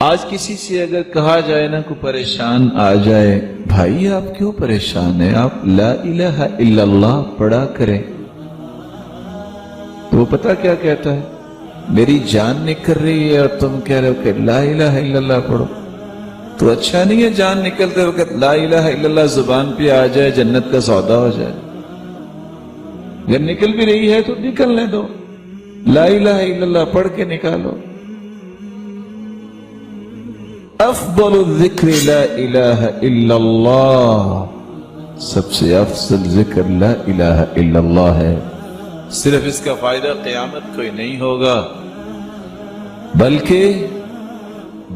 آج کسی سے اگر کہا جائے نا کوئی پریشان آ جائے، بھائی آپ کیوں پریشان ہیں، آپ لا الہ الا اللہ پڑھا کریں، تو وہ پتہ کیا کہتا ہے، میری جان نکل رہی ہے اور تم کہہ رہے ہو کہ لا الہ الا اللہ پڑھو۔ تو اچھا نہیں ہے جان نکلتے وقت لا الہ الا اللہ زبان پہ آ جائے، جنت کا سودا ہو جائے۔ جب نکل بھی رہی ہے تو نکلنے دو، لا الہ الا اللہ پڑھ کے نکالو۔ افضل الذکر لا الہ الا اللہ، سب سے افضل ذکر لا الہ الا اللہ ہے۔ صرف اس کا فائدہ قیامت کو ہی نہیں ہوگا بلکہ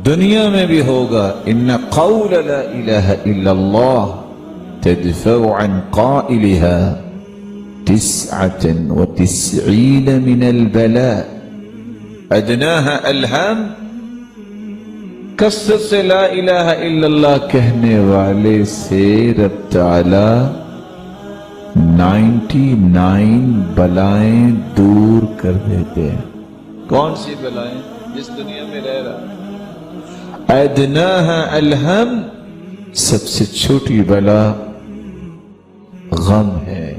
دنیا میں بھی ہوگا۔ ان قول لا الہ الا اللہ تدفع عن قائلها 99 من البلاء ادناها الہام۔ کثرت سے لا الہ الا اللہ کہنے والے سے رب تعالی 99 بلائیں دور کر دیتے ہیں۔ کون سی بلائیں؟ جس دنیا میں رہ رہا، ادناها الہم، سب سے چھوٹی بلا غم ہے۔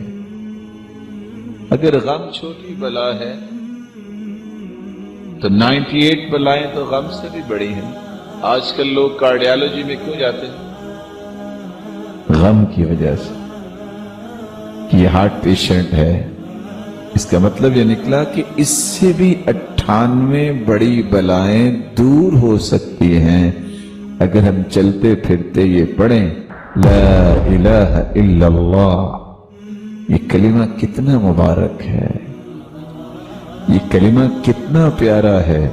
اگر غم چھوٹی بلا ہے تو 98 بلائیں تو غم سے بھی بڑی ہیں۔ آج کل لوگ کارڈیالوجی میں کیوں جاتے ہیں؟ غم کی وجہ سے کہ یہ ہارٹ پیشنٹ ہے۔ اس کا مطلب یہ نکلا کہ اس سے بھی 98 بڑی بلائیں دور ہو سکتی ہیں اگر ہم چلتے پھرتے یہ پڑھیں لا الہ الا اللہ۔ یہ کلمہ کتنا مبارک ہے، یہ کلمہ کتنا پیارا ہے۔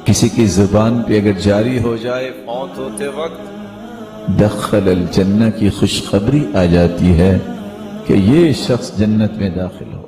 کسی کی زبان پہ اگر جاری ہو جائے موت ہوتے وقت، دخل الجنہ کی خوشخبری آ جاتی ہے کہ یہ شخص جنت میں داخل ہو۔